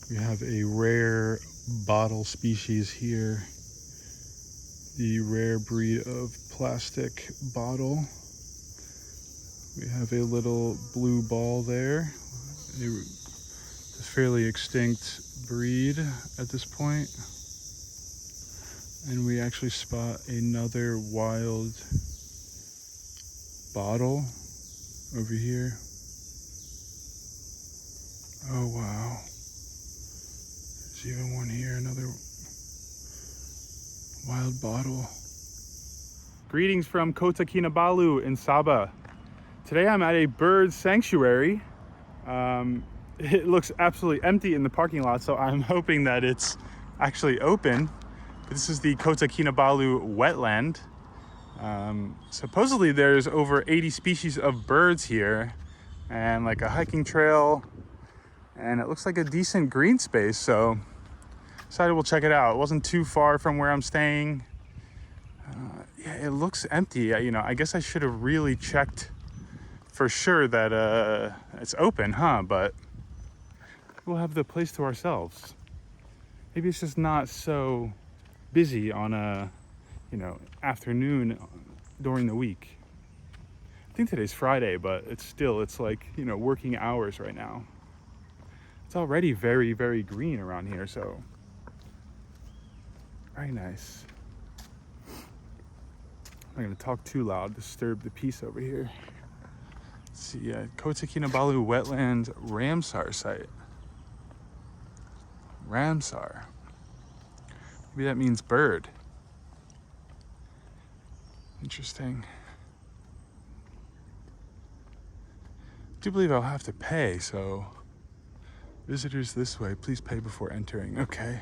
We have a rare bottle species here. The rare breed of plastic bottle. We have a little blue ball there. A fairly extinct breed at this point. And we actually spot another wild bottle over here. Oh wow. There's even one here, another wild bottle. Greetings from Kota Kinabalu in Sabah. Today I'm at a bird sanctuary. It looks absolutely empty in the parking lot, so I'm hoping that it's actually open. But this is the Kota Kinabalu wetland. Supposedly there's over 80 species of birds here and like a hiking trail, and it looks like a decent green space, so decided we'll check it out. It wasn't too far from where I'm staying. Yeah, it looks empty. You know, I guess I should have really checked for sure that it's open, huh? But we'll have the place to ourselves. Maybe it's just not so busy on a, afternoon during the week. I think today's Friday, but it's like, working hours right now. It's already very, very green around here, so very nice. I'm not gonna talk too loud, disturb the peace over here. Let's see, Kota Kinabalu Wetland Ramsar site. Ramsar. Maybe that means bird. Interesting. I do believe I'll have to pay, so visitors this way, please pay before entering. Okay.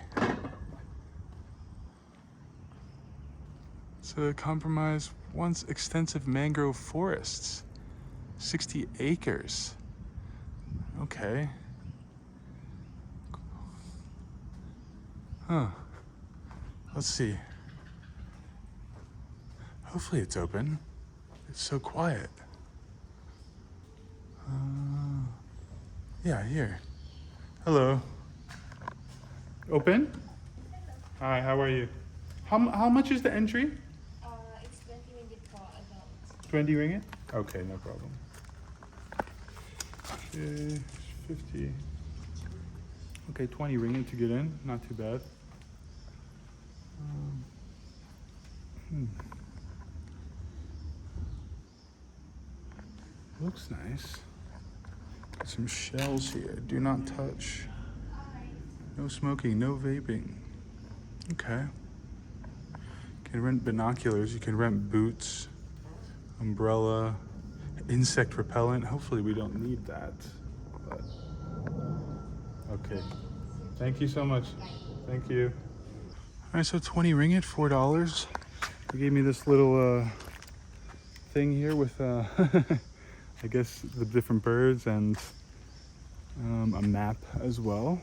So compromise once extensive mangrove forests. 60 acres. Okay. Huh. Let's see. Hopefully it's open. It's so quiet. Yeah, here. Hello. Open? Hi, how are you? How much is the entry? It's 20 ringgit for adults. 20 ringgit? Okay, no problem. Okay, 50. Okay, 20 ringgit to get in. Not too bad. Looks nice. Got some shells here. Do not touch. No smoking, no vaping. Okay. You can rent binoculars, you can rent boots, umbrella, insect repellent. Hopefully we don't need that. But okay. Thank you so much. Thank you. All right, so 20 ringgit, $4. They gave me this little thing here with I guess the different birds and a map as well.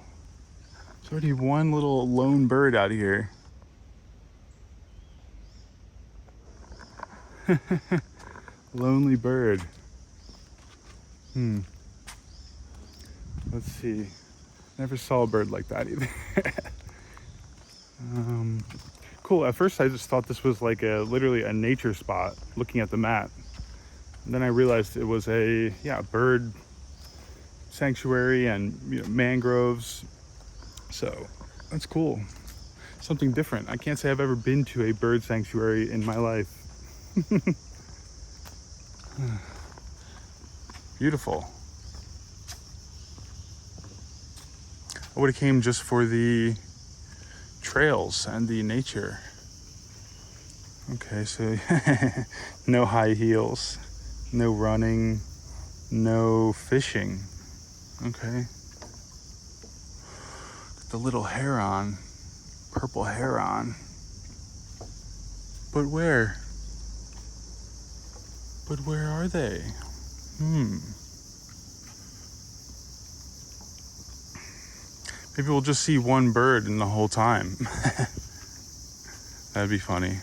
There's already one little lone bird out here. Lonely bird. Let's see. Never saw a bird like that either. Cool. At first I just thought this was like literally a nature spot looking at the map. And then I realized it was a bird sanctuary and mangroves. So that's cool. Something different. I can't say I've ever been to a bird sanctuary in my life. Beautiful. I would have came just for the trails and the nature. Okay, so no high heels, no running, no fishing. Okay. Got the little heron, purple heron. But where? But where are they? Maybe we'll just see one bird in the whole time. That'd be funny.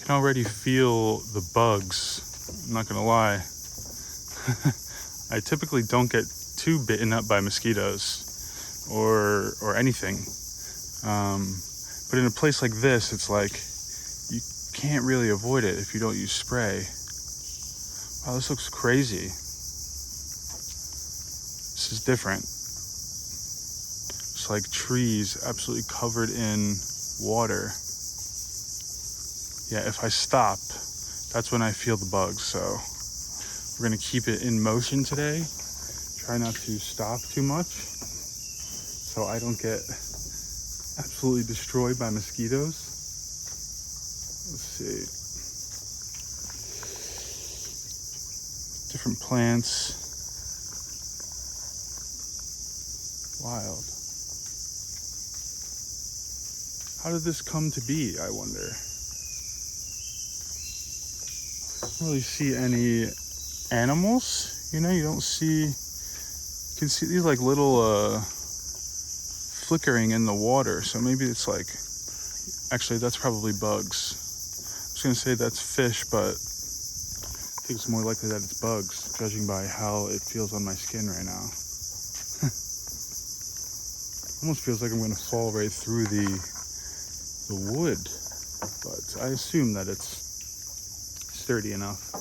Can already feel the bugs. I'm not gonna lie. I typically don't get too bitten up by mosquitoes or anything. But in a place like this, it's like you can't really avoid it if you don't use spray. Wow, this looks crazy. This is different. It's like trees absolutely covered in water. Yeah, if I stop, that's when I feel the bugs. So we're gonna keep it in motion today. Try not to stop too much so I don't get absolutely destroyed by mosquitoes. Let's see. Different plants. Wild. How did this come to be, I wonder? I don't really see any animals. You know, you don't see, you can see these like little flickering in the water. So maybe it's like, actually that's probably bugs. I was gonna say that's fish, but I think it's more likely that it's bugs, judging by how it feels on my skin right now. Almost feels like I'm gonna fall right through the wood, but I assume that it's sturdy enough.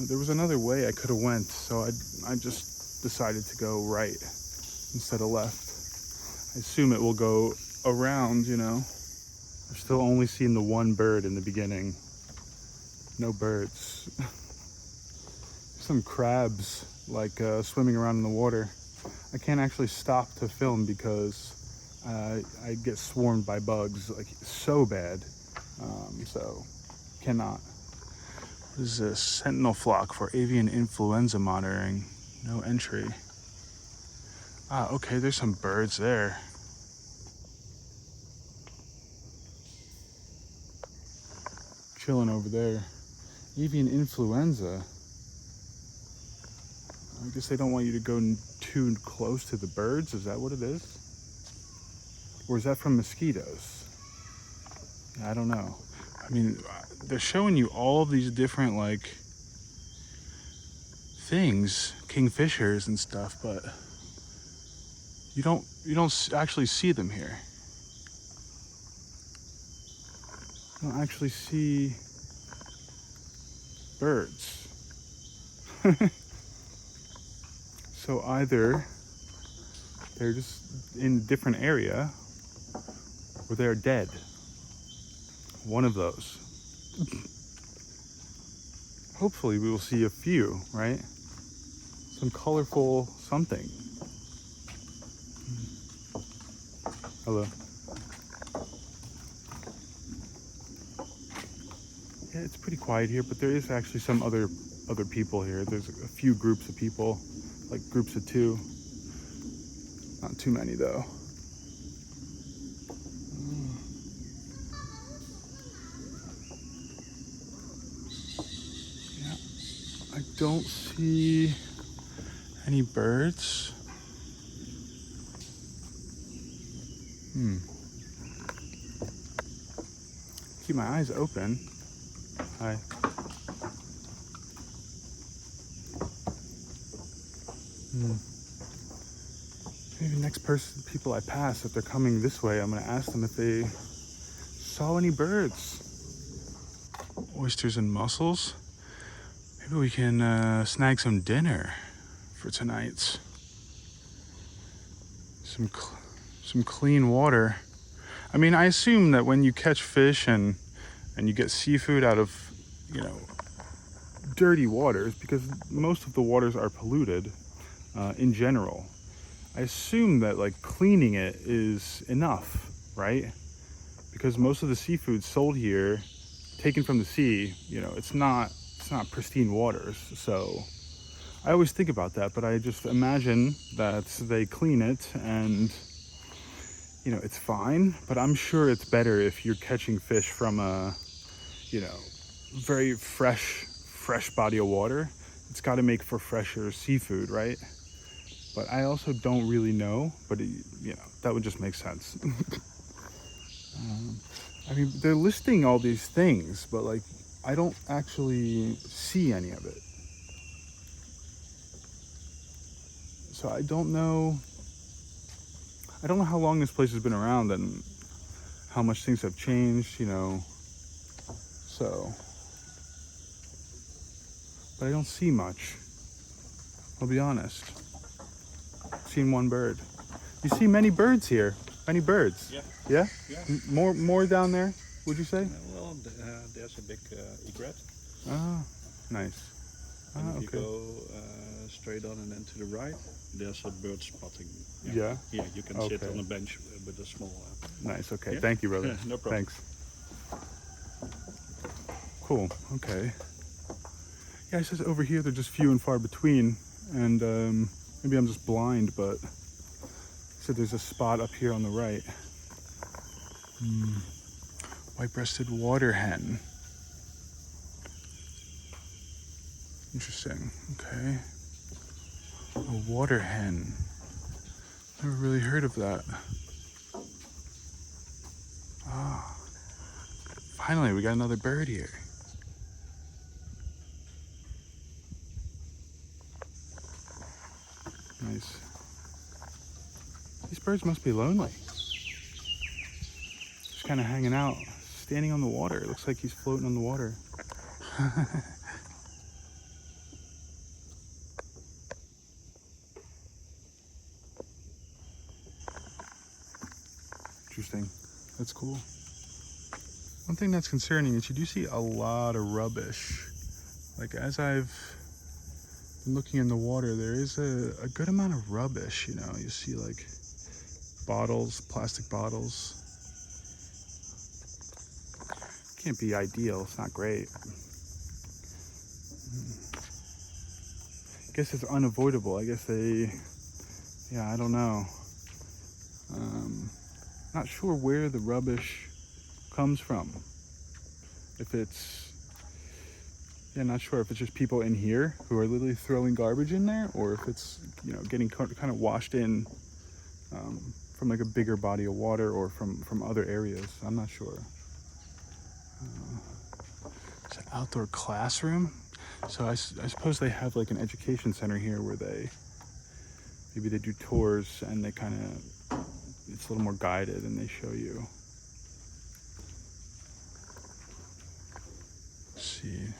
There was another way I could have went, so I just decided to go right instead of left. I assume it will go around, you know. I've still only seen the one bird in the beginning. No birds. Some crabs like swimming around in the water. I can't actually stop to film because I get swarmed by bugs like so bad. So cannot. What is this? Sentinel flock for avian influenza monitoring. No entry. Ah, okay, there's some birds there. Chilling over there. Avian influenza. I guess they don't want you to go too close to the birds. Is that what it is? Or is that from mosquitoes? I don't know. I mean, they're showing you all of these different like things, kingfishers and stuff, but you don't actually see them here. You don't actually see birds. So either they're just in a different area or they're dead. One of those. Hopefully we will see a few, right? Some colorful something. Hello. Yeah, it's pretty quiet here, but there is actually some other people here. There's a few groups of people, like groups of 2. Not too many though. Yeah, I don't see any birds. Keep my eyes open. Hi. Maybe next people I pass, if they're coming this way, I'm gonna ask them if they saw any birds. Oysters and mussels. Maybe we can snag some dinner for tonight. Some clean water. I mean, I assume that when you catch fish and you get seafood out of, you know, dirty waters, because most of the waters are polluted in general, I assume that like cleaning it is enough, right? Because most of the seafood sold here, taken from the sea, you know, it's not pristine waters. So I always think about that, but I just imagine that they clean it and, you know, it's fine. But I'm sure it's better if you're catching fish from a, you know, very fresh body of water. It's got to make for fresher seafood, right? But I also don't really know, but you know, that would just make sense. I mean, they're listing all these things, but like, I don't actually see any of it. So I don't know how long this place has been around and how much things have changed, you know. So, but I don't see much. I'll be honest. I've seen one bird. You see many birds here. Many birds. Yeah. Yeah? Yeah. More down there, would you say? Well, there's a big egret. Ah, nice. And Ah, if you okay. go straight on and then to the right, there's a bird spotting. Yeah? Yeah, you can sit Okay. on a bench with a small. Nice, okay. Yeah? Thank you, brother. No problem. Thanks. Cool, okay. Yeah, it says over here they're just few and far between, and maybe I'm just blind, but so there's a spot up here on the right. White-breasted water hen. Interesting. Okay. A water hen. Never really heard of that. Ah. Finally, we got another bird here. Nice. These birds must be lonely. Just kind of hanging out, standing on the water. It looks like he's floating on the water. Interesting. That's cool. One thing that's concerning is you do see a lot of rubbish. Like as I've been looking in the water, there is a good amount of rubbish, you know. You see like bottles, plastic bottles. Can't be ideal, it's not great. I guess it's unavoidable. I guess I don't know. Not sure where the rubbish comes from. If it's, not sure if it's just people in here who are literally throwing garbage in there, or if it's, getting kind of washed in from like a bigger body of water or from other areas. I'm not sure. It's an outdoor classroom. So I suppose they have like an education center here where maybe they do tours and they kind of, it's a little more guided and they show you. Let's see.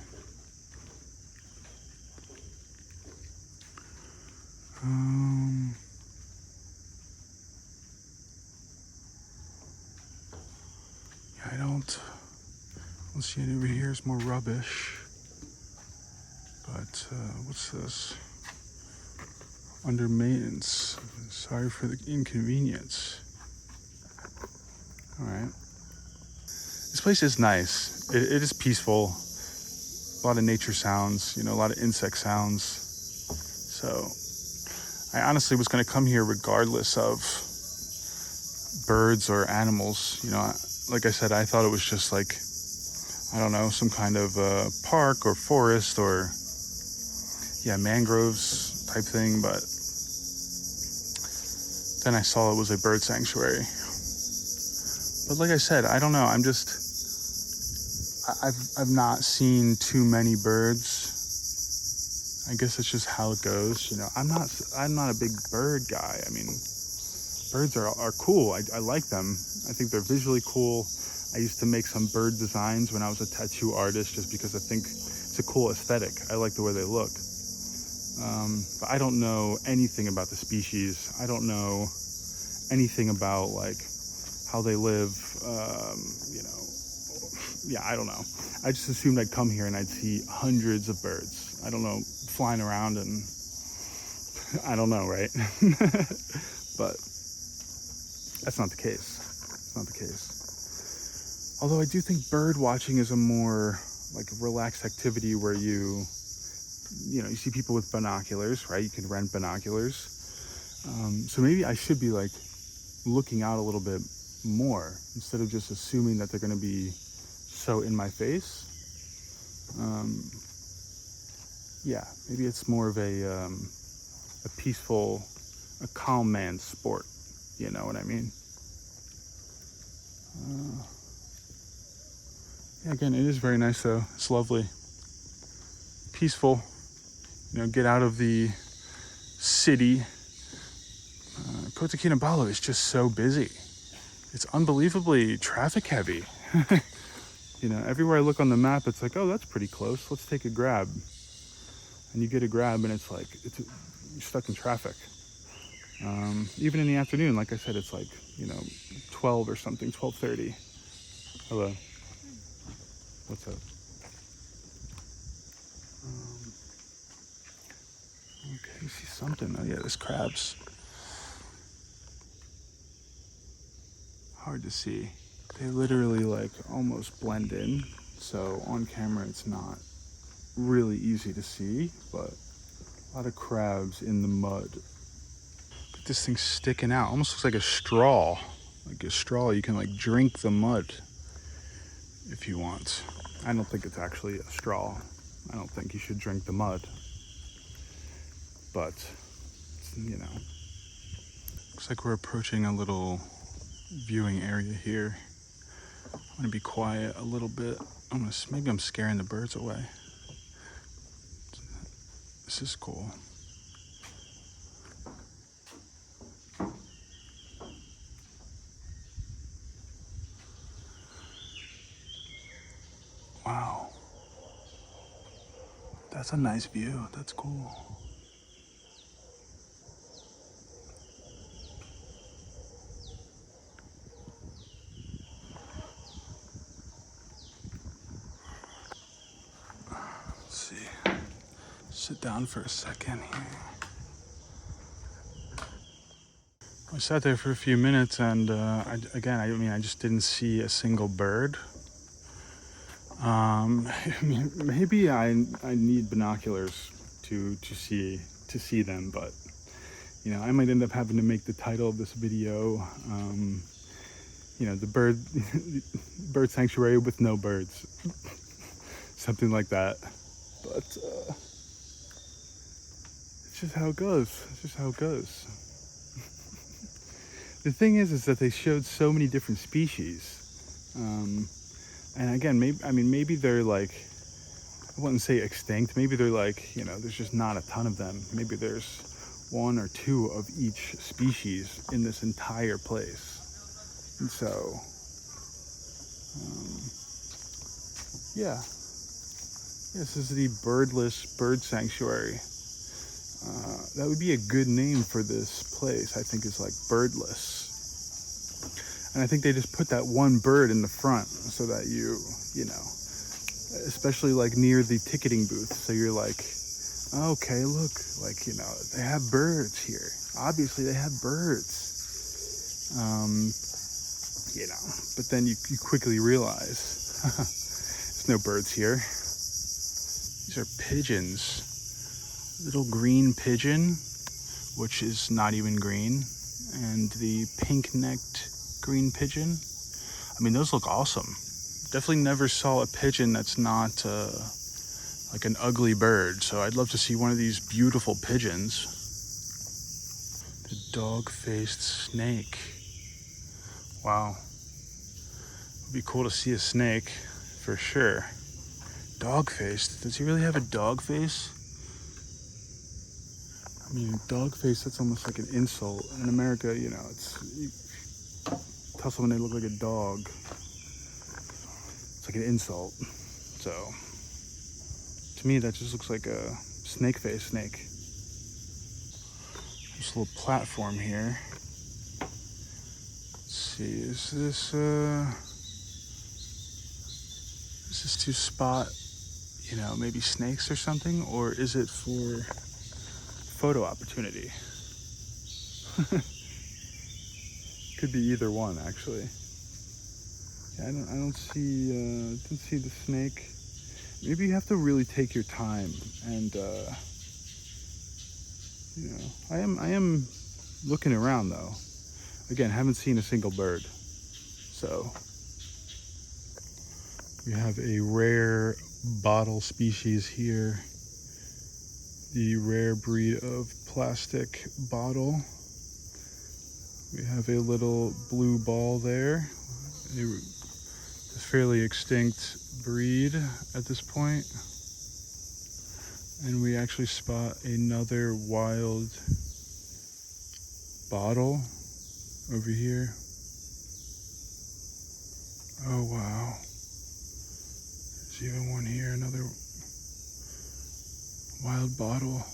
Yeah, I don't see it over here. It's more rubbish. But what's this? Under maintenance. Sorry for the inconvenience. All right. This place is nice. It is peaceful. A lot of nature sounds, a lot of insect sounds. So I honestly was going to come here regardless of birds or animals. Like I said, I thought it was just like, I don't know, some kind of park or forest or, mangroves type thing. But then I saw it was a bird sanctuary. But like I said, I don't know. I've not seen too many birds. I guess it's just how it goes. I'm not a big bird guy. I mean, birds are cool. I like them. I think they're visually cool. I used to make some bird designs when I was a tattoo artist just because I think it's a cool aesthetic. I like the way they look. But I don't know anything about the species. I don't know anything about like how they live. I don't know. I just assumed I'd come here and I'd see hundreds of birds. I don't know, flying around and I don't know, right? But that's not the case. It's not the case. Although I do think bird watching is a more like relaxed activity where you see people with binoculars, right? You can rent binoculars. So maybe I should be like looking out a little bit more instead of just assuming that they're going to be so in my face. Maybe it's more of a peaceful, a calm man's sport. You know what I mean? Again, it is very nice though. It's lovely, peaceful. Get out of the city Kota Kinabalu is just so busy. It's unbelievably traffic heavy. You know, everywhere I look on the map, it's like, oh, that's pretty close. Let's take a grab. And you get a grab, and it's like you're stuck in traffic. Even in the afternoon, like I said, it's like 12 or something, 12:30. Hello. What's up? Okay, you see something. Oh yeah, there's crabs. Hard to see. They literally like almost blend in. So on camera, it's not really easy to see, but a lot of crabs in the mud. But this thing's sticking out. Almost looks like a straw. Like a straw, you can like drink the mud if you want. I don't think it's actually a straw. I don't think you should drink the mud. But, looks like we're approaching a little viewing area here. I'm gonna be quiet a little bit. Maybe I'm scaring the birds away. This is cool. Wow. That's a nice view. That's cool. Let's see. Sit down for a second here. I sat there for a few minutes, and I just didn't see a single bird. Maybe I need binoculars to see them, but I might end up having to make the title of this video, the bird sanctuary with no birds, something like that. But it's just how it goes. It's just how it goes. The thing is that they showed so many different species. And again, maybe they're like, I wouldn't say extinct. Maybe they're like, there's just not a ton of them. Maybe there's one or two of each species in this entire place. And so, this is the birdless bird sanctuary. That would be a good name for this place. I think it's like birdless. And I think they just put that one bird in the front so that especially like near the ticketing booth. So you're like, okay, look, like, they have birds here. Obviously they have birds. But then you quickly realize there's no birds here. These are pigeons. Little green pigeon, which is not even green, and the pink-necked green pigeon. Those look awesome. Definitely never saw a pigeon that's not like an ugly bird, so I'd love to see one of these beautiful pigeons. The dog-faced snake. Wow. It'd be cool to see a snake, for sure. Dog-faced. Does he really have a dog face? Dog face, that's almost like an insult. In America, you tell someone they look like a dog, it's like an insult. So, to me, that just looks like a snake face snake. There's a little platform here. Let's see, is this to spot, maybe snakes or something? Or is it for photo opportunity? Could be either one, actually. Yeah, I don't see didn't see the snake. Maybe you have to really take your time, and I am looking around though. Again, haven't seen a single bird. So we have a rare bottle species here. The rare breed of plastic bottle. We have a little blue ball there. A fairly extinct breed at this point. And we actually spot another wild bottle over here. Oh wow. There's even one here, another wild bottle.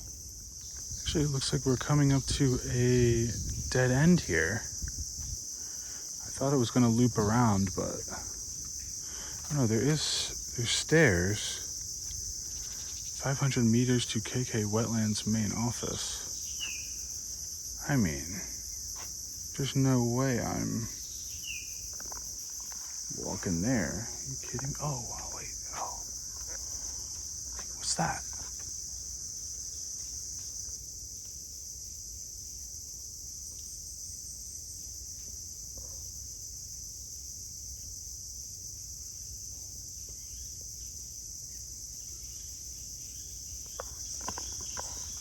Actually, it looks like we're coming up to a dead end here. I thought it was gonna loop around, but I don't know, there's stairs. 500 meters to KK Wetlands main office. I mean, there's no way I'm walking there. Are you kidding? Oh, wait. Oh. What's that?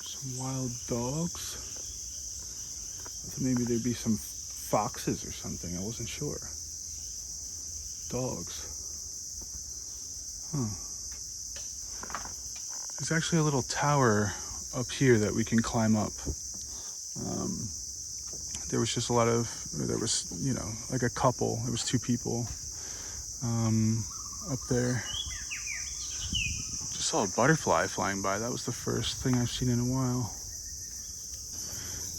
Some wild dogs. I thought maybe there'd be some foxes or something. I wasn't sure. Dogs. Huh. There's actually a little tower up here that we can climb up. There was just there was, you know, like a couple. There was two people up there. Just saw a butterfly flying by. That was the first thing I've seen in a while.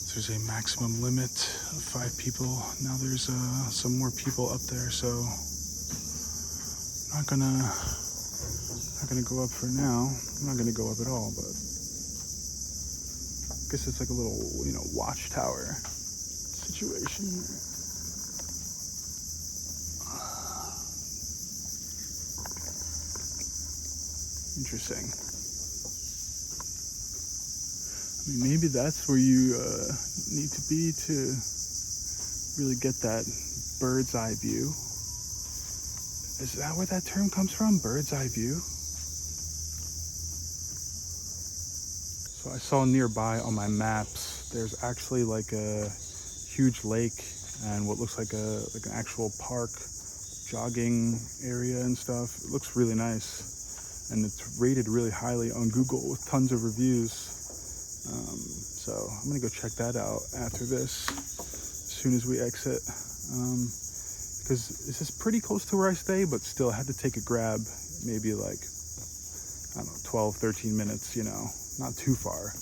There's a maximum limit of 5 people. Now there's some more people up there, so I'm not gonna go up for now. I'm not gonna go up at all, but I guess it's like a little, you know, watchtower situation here. Interesting. I mean, maybe that's where you need to be to really get that bird's eye view. Is that where that term comes from? Bird's eye view? So I saw nearby on my maps, there's actually like a huge lake and what looks like an actual park, jogging area and stuff. It looks really nice, and it's rated really highly on Google with tons of reviews. So I'm gonna go check that out after this, as soon as we exit, because this is pretty close to where I stay, but still I had to take a grab, maybe like, I don't know, 12, 13 minutes, you know, not too far.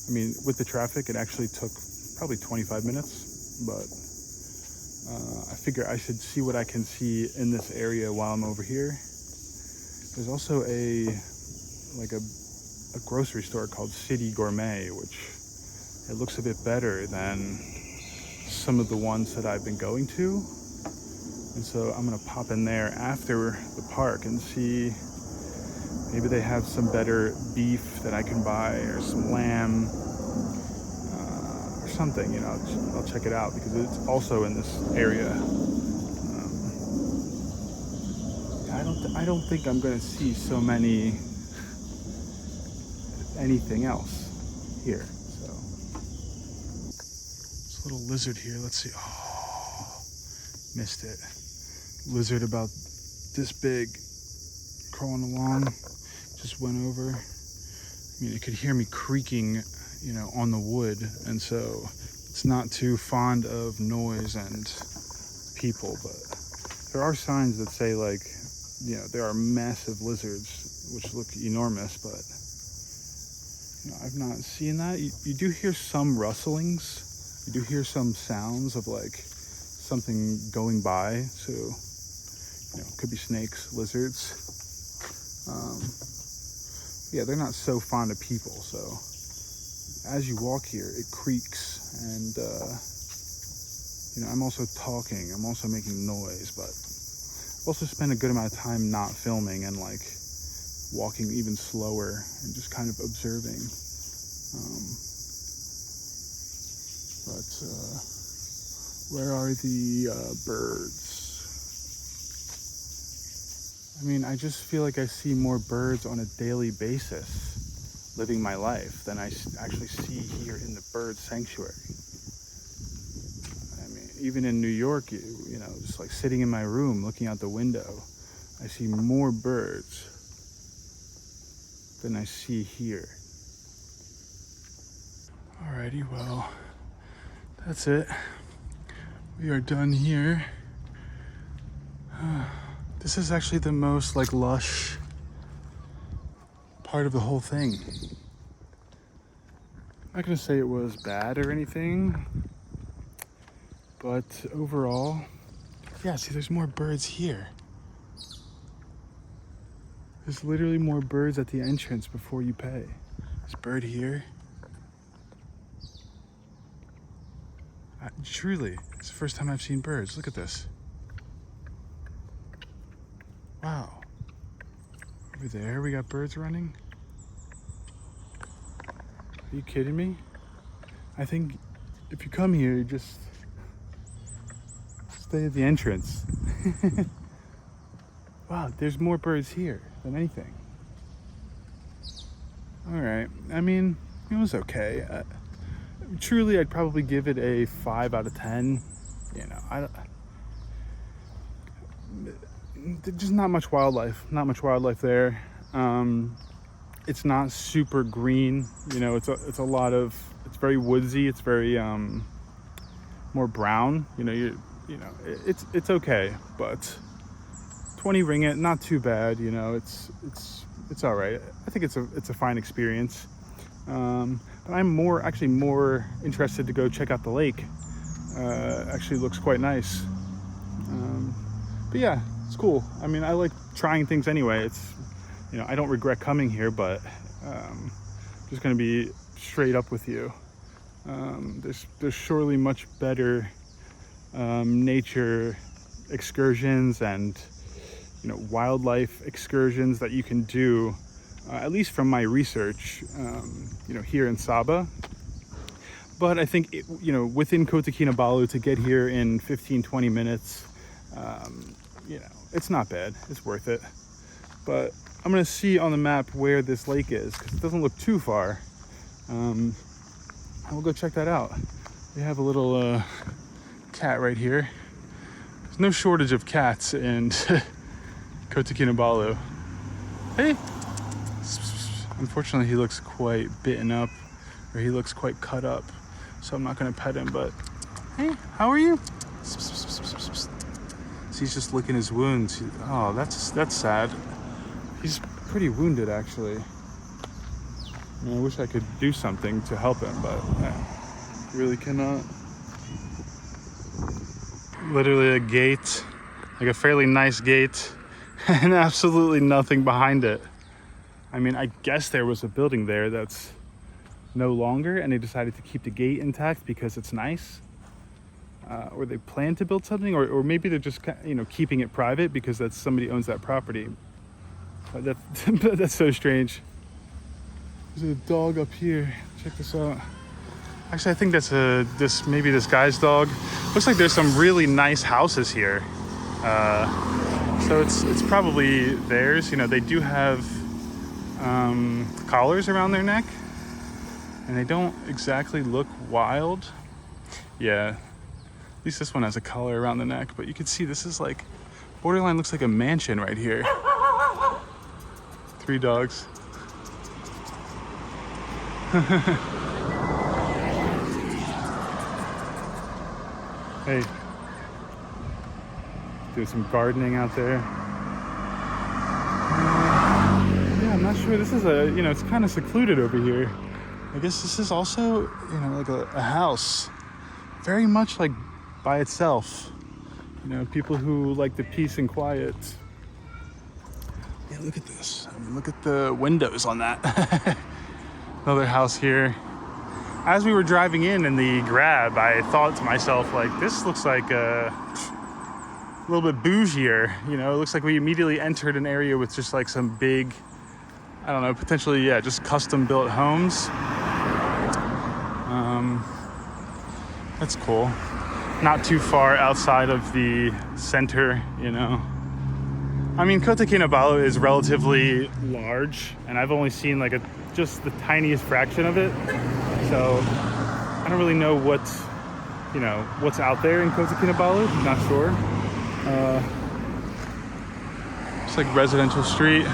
I mean, with the traffic, it actually took probably 25 minutes, but I figure I should see what I can see in this area while I'm over here. There's also a grocery store called City Gourmet, which it looks a bit better than some of the ones that I've been going to. And so I'm gonna pop in there after the park and see, maybe they have some better beef that I can buy, or some lamb, or something, you know. I'll check it out because it's also in this area. I don't think I'm gonna see so many anything else here. So this little lizard here, let's see. Oh, missed it. Lizard about this big, crawling along, just went over. I mean, it could hear me creaking, you know, on the wood, and so it's not too fond of noise and people, but there are signs that say, like, you know, there are massive lizards which look enormous, but you know, I've not seen that. You do hear some rustlings. You do hear some sounds of like something going by. So, you know, could be snakes, lizards. Yeah, they're not so fond of people. So as you walk here, it creaks, and you know, I'm also talking. I'm also making noise, but I've also spent a good amount of time not filming and like walking even slower and just kind of observing. Where are the birds? I mean, I just feel like I see more birds on a daily basis living my life than I actually see here in the bird sanctuary. I mean, even in New York, you know, just like sitting in my room looking out the window, I see more birds than I see here. Alrighty, well, that's it. We are done here. This is actually the most like lush part of the whole thing. I'm not gonna say it was bad or anything, but overall, yeah, see, there's more birds here. There's literally more birds at the entrance before you pay. There's a bird here. Truly, it's the first time I've seen birds. Look at this. Wow. Over there, we got birds running. Are you kidding me? I think if you come here, you just stay at the entrance. Wow, there's more birds here than anything. All right, I mean, it was okay. Truly, I'd probably give it a 5 out of 10. You know, just not much wildlife. Not much wildlife there. It's not super green. You know, it's a lot of. It's very woodsy. It's very more brown. You know, it's okay, but 20 ringgit, not too bad. You know, it's all right. I think it's a fine experience. But I'm actually more interested to go check out the lake. Actually looks quite nice. But yeah, it's cool. I mean, I like trying things anyway. It's, you know, I don't regret coming here, but just gonna be straight up with you. There's surely much better nature excursions and, you know, wildlife excursions that you can do. At least from my research, you know, here in Sabah. But I think, you know, within Kota Kinabalu to get here in 15-20 minutes, you know, it's not bad. It's worth it. But I'm going to see on the map where this lake is, because it doesn't look too far. And we'll go check that out. We have a little cat right here. There's no shortage of cats in Kota Kinabalu. Hey! Unfortunately, he looks quite bitten up, or he looks quite cut up, so I'm not gonna pet him, but hey, how are you? So he's just licking his wounds. Oh, that's sad. He's pretty wounded, actually. I mean, I wish I could do something to help him, but really cannot. Literally a gate, like a fairly nice gate, and absolutely nothing behind it. I mean, I guess there was a building there that's no longer, and they decided to keep the gate intact because it's nice. Or they plan to build something, or maybe they're just, you know, keeping it private because that's somebody owns that property. But that's so strange. There's a dog up here. Check this out. Actually, I think that's maybe this guy's dog. Looks like there's some really nice houses here. So it's probably theirs. You know, they do have collars around their neck, and they don't exactly look wild. Yeah, at least this one has a collar around the neck, but you can see this is like borderline looks like a mansion right here. 3 dogs. Hey, doing some gardening out there. Yeah, I'm not sure. This is you know, it's kind of secluded over here. I guess this is also, you know, like a house, very much like by itself. You know, people who like the peace and quiet. Yeah, look at this. I mean, look at the windows on that. Another house here. As we were driving in the Grab, I thought to myself, like, this looks like a little bit bougier. You know, it looks like we immediately entered an area with just like some big, I don't know, potentially, yeah, just custom built homes. That's cool. Not too far outside of the center, you know. I mean, Kota Kinabalu is relatively large, and I've only seen like just the tiniest fraction of it. So I don't really know what's out there in Kota Kinabalu. I'm not sure. It's like residential street,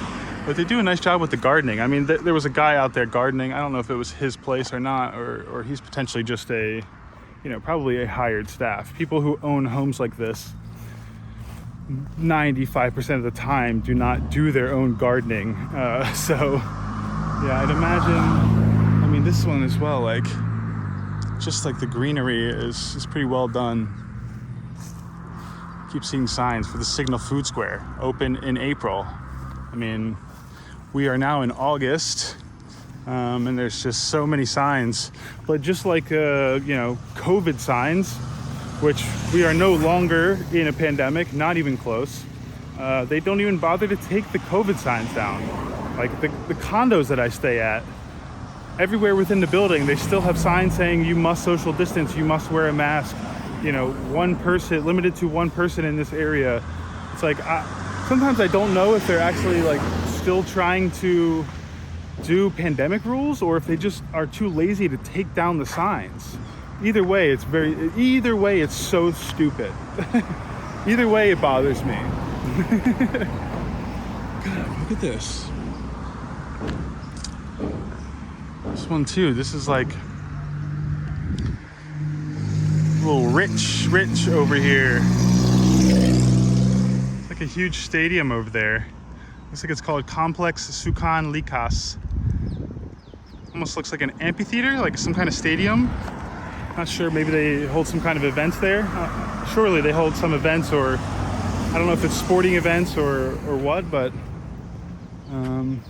but they do a nice job with the gardening. I mean, there was a guy out there gardening. I don't know if it was his place or not, or he's potentially just a you know, probably a hired staff. People who own homes like this 95% of the time do not do their own gardening. So yeah, I'd imagine, I mean, this one as well, like, just like the greenery is pretty well done. Keep seeing signs for the Signal Food Square, open in April. I mean, we are now in August, and there's just so many signs. But just like, you know, COVID signs, which we are no longer in a pandemic, not even close. They don't even bother to take the COVID signs down. Like the condos that I stay at, everywhere within the building, they still have signs saying you must social distance, you must wear a mask. You know, one person, limited to one person in this area. It's like, sometimes I don't know if they're actually like still trying to do pandemic rules or if they just are too lazy to take down the signs. Either way, it's so stupid. Either way, it bothers me. God, look at this. This one too, this is like a little rich over here. It's like a huge stadium over there. Looks like it's called Complex Sukan Likas. Almost looks like an amphitheater, like some kind of stadium. Not sure, maybe they hold some kind of events there. Surely they hold some events, or I don't know if it's sporting events or what, but and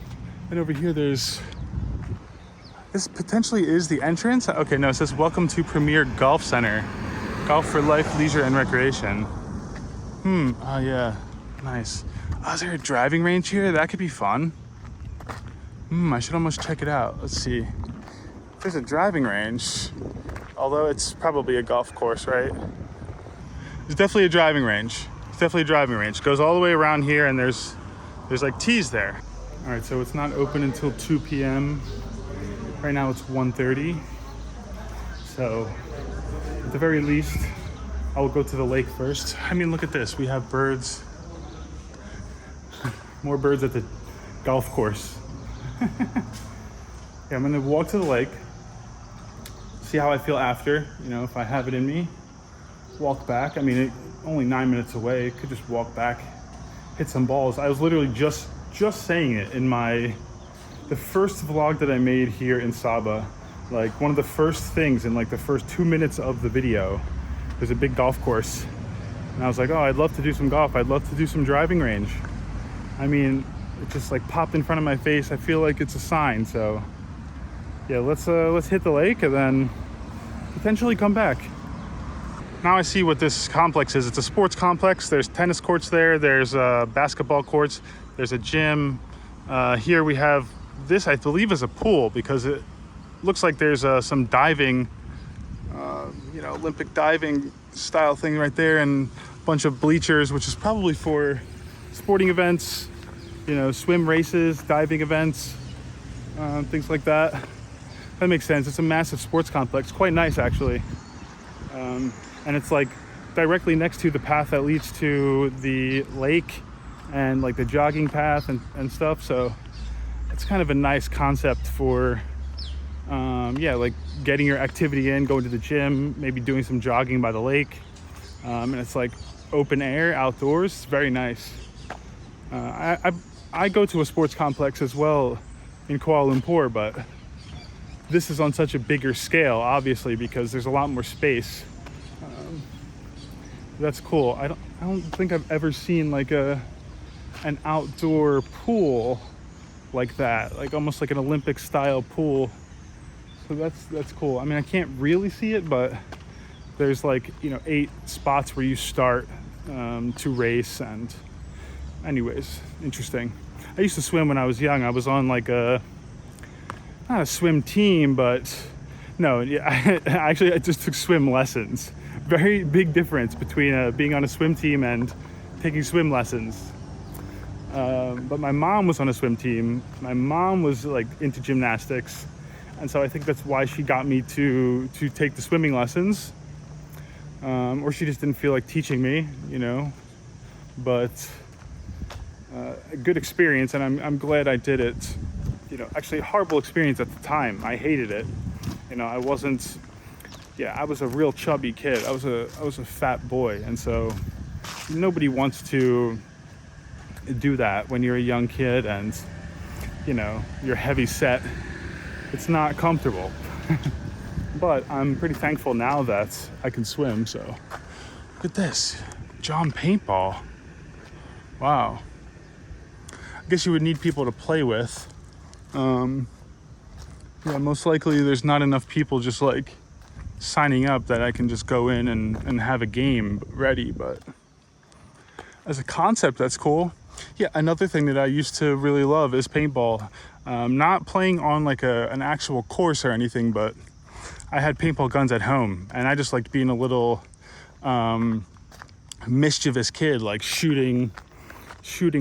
over here this potentially is the entrance. Okay, no, it says welcome to Premier Golf Center. Golf for life, leisure, and recreation. Oh yeah, nice. Oh, is there a driving range here? That could be fun. I should almost check it out. Let's see. If there's a driving range, although it's probably a golf course, right? There's definitely a driving range. It's definitely a driving range. It goes all the way around here, and there's like tees there. All right, so it's not open until 2 p.m. Right now it's 1:30. So at the very least, I will go to the lake first. I mean, look at this. We have birds. More birds at the golf course. Yeah, I'm gonna walk to the lake, see how I feel after, you know, if I have it in me. Walk back. I mean, only 9 minutes away. Could just walk back, hit some balls. I was literally just saying it in the first vlog that I made here in Sabah. Like, one of the first things in like the first 2 minutes of the video, there's a big golf course. And I was like, oh, I'd love to do some golf. I'd love to do some driving range. I mean, it just like popped in front of my face. I feel like it's a sign. So yeah, let's hit the lake and then potentially come back. Now I see what this complex is. It's a sports complex. There's tennis courts there. There's basketball courts. There's a gym. Here we have this, I believe, is a pool because it looks like there's some diving, you know, Olympic diving style thing right there, and a bunch of bleachers, which is probably for sporting events, you know, swim races, diving events, things like that. That makes sense. It's a massive sports complex. Quite nice, actually. And it's like directly next to the path that leads to the lake and like the jogging path and stuff. So it's kind of a nice concept for, yeah, like getting your activity in, going to the gym, maybe doing some jogging by the lake. And it's like open air, outdoors. It's very nice. I go to a sports complex as well in Kuala Lumpur, but this is on such a bigger scale, obviously, because there's a lot more space. That's cool. I don't think I've ever seen like an outdoor pool like that, like almost like an Olympic style pool. So that's cool. I mean, I can't really see it, but there's like, you know, 8 spots where you start to race. And anyways, interesting. I used to swim when I was young. I was on like not a swim team, but no, yeah, I just took swim lessons. Very big difference between being on a swim team and taking swim lessons. But my mom was on a swim team. My mom was like into gymnastics, and so I think that's why she got me to take the swimming lessons. Or she just didn't feel like teaching me, you know. But a good experience, and I'm glad I did it. You know, actually a horrible experience at the time. I hated it. You know, I wasn't yeah, I was a real chubby kid. I was a fat boy, and so nobody wants to do that when you're a young kid and you know you're heavy set. It's not comfortable. But I'm pretty thankful now that I can swim. So look at this, John Paintball. Wow. I guess you would need people to play with. Yeah, most likely there's not enough people just like signing up that I can just go in and have a game ready, but as a concept, that's cool. Yeah, another thing that I used to really love is paintball. Not playing on like an actual course or anything, but I had paintball guns at home, and I just liked being a little mischievous kid, like shooting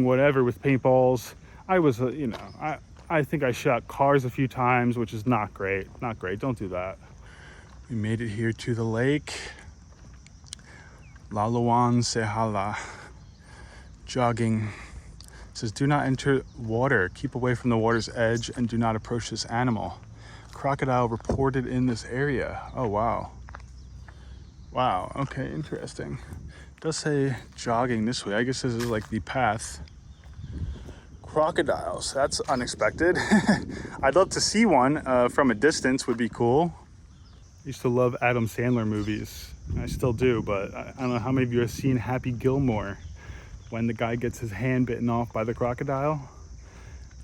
whatever with paintballs. I was, you know, I think I shot cars a few times, which is not great. Not great. Don't do that. We made it here to the lake. Lalawan Sehala. Jogging. It says, do not enter water. Keep away from the water's edge and do not approach this animal. Crocodile reported in this area. Oh, wow. Wow. Okay, interesting. It does say jogging this way. I guess this is like the path. Crocodiles. That's unexpected. I'd love to see one from a distance. Would be cool. I used to love Adam Sandler movies. I still do, but I don't know how many of you have seen Happy Gilmore, when the guy gets his hand bitten off by the crocodile.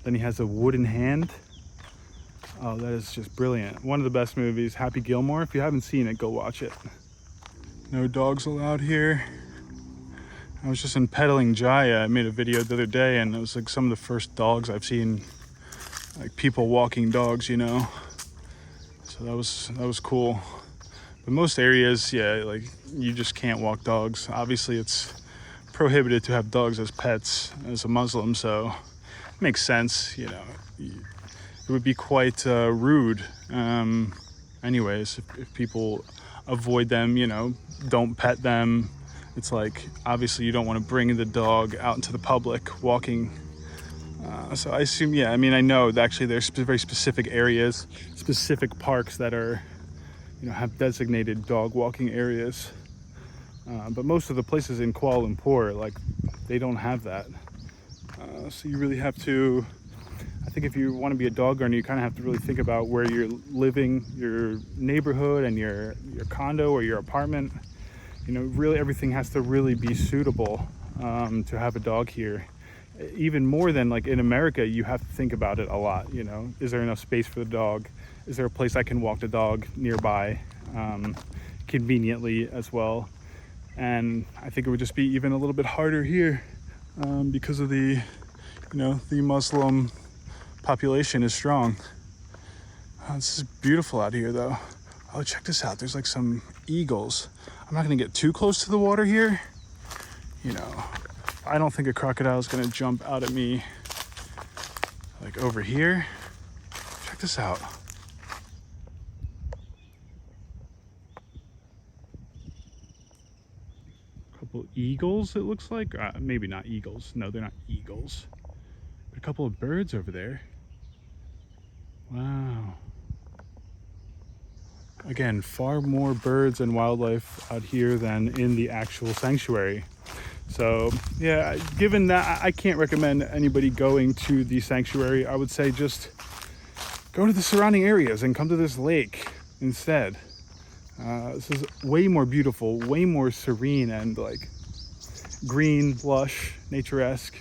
Then he has a wooden hand. Oh, that is just brilliant. One of the best movies, Happy Gilmore. If you haven't seen it, go watch it. No dogs allowed here. I was just in Pedaling Jaya. I made a video the other day, and it was like some of the first dogs I've seen, like people walking dogs, you know. So that was cool. But most areas, yeah, like you just can't walk dogs. Obviously, it's prohibited to have dogs as pets as a Muslim, so it makes sense, you know. It would be quite rude, anyways, if people avoid them, you know, don't pet them. It's like, obviously you don't want to bring the dog out into the public walking. So I assume, yeah, I mean, I know that actually there's very specific areas, specific parks that are, you know, have designated dog walking areas. But most of the places in Kuala Lumpur, like, they don't have that. So you really have to, I think if you want to be a dog owner, you kind of have to really think about where you're living, your neighborhood and your condo or your apartment. You know, really everything has to really be suitable to have a dog here. Even more than like in America, you have to think about it a lot, you know. Is there enough space for the dog? Is there a place I can walk the dog nearby conveniently as well? And I think it would just be even a little bit harder here because of the, you know, the Muslim population is strong. This is beautiful out here though. Oh, check this out. There's like some eagles. I'm not gonna get too close to the water here. You know, I don't think a crocodile is gonna jump out at me like over here. Check this out. Couple eagles, it looks like. Maybe not eagles. No, they're not eagles. But a couple of birds over there. Wow. Again, far more birds and wildlife out here than in the actual sanctuary. So yeah, given that, I can't recommend anybody going to the sanctuary. I would say just go to the surrounding areas and come to this lake instead. This is way more beautiful, way more serene and like green, lush, nature-esque.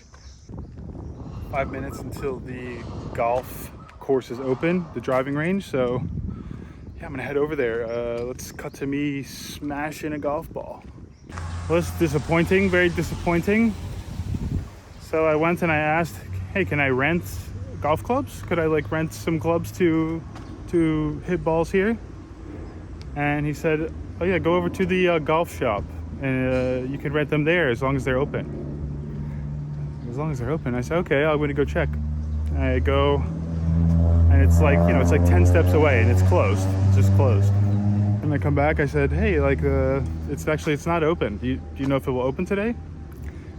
5 minutes until the golf course is open, the driving range. So yeah, I'm gonna head over there. Let's cut to me smashing a golf ball. Well, it's disappointing, very disappointing. So I went and I asked, hey, can I rent golf clubs? Could I like rent some clubs to hit balls here? And he said, oh yeah, go over to the golf shop and you can rent them there as long as they're open. As long as they're open. I said, okay, I'm gonna go check. I go, and it's like, you know, it's like 10 steps away and it's closed. It's just closed. And I come back, I said, hey, like, it's not open. Do you know if it will open today?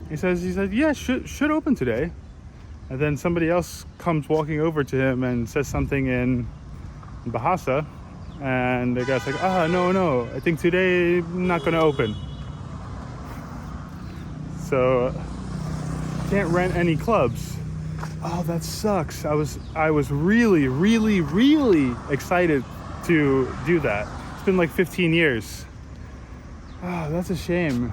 He said, yeah, should open today. And then somebody else comes walking over to him and says something in Bahasa. And the guy's like, no, I think today not gonna open. So can't rent any clubs. Oh, that sucks. I was really, really, really excited to do that. It's been like 15 years. Oh, that's a shame.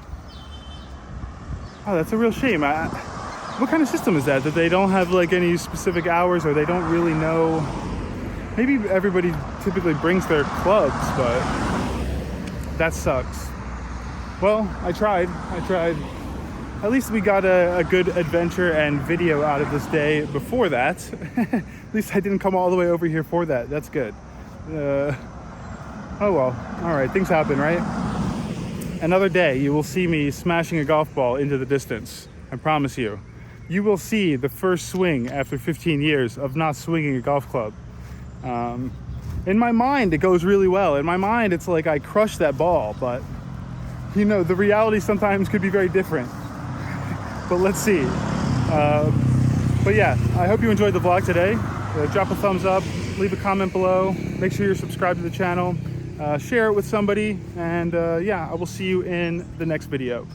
Oh, that's a real shame. What kind of system is that? That they don't have like any specific hours, or they don't really know? Maybe everybody typically brings their clubs, but that sucks. Well, I tried. At least we got a good adventure and video out of this day before that. At least I didn't come all the way over here for that. That's good. Oh well. All right, things happen, right? Another day, you will see me smashing a golf ball into the distance. I promise you. You will see the first swing after 15 years of not swinging a golf club. In my mind, it goes really well. In my mind, it's like I crushed that ball, but you know, the reality sometimes could be very different. But let's see. But yeah, I hope you enjoyed the vlog today. Drop a thumbs up, leave a comment below, make sure you're subscribed to the channel, share it with somebody, and yeah, I will see you in the next video.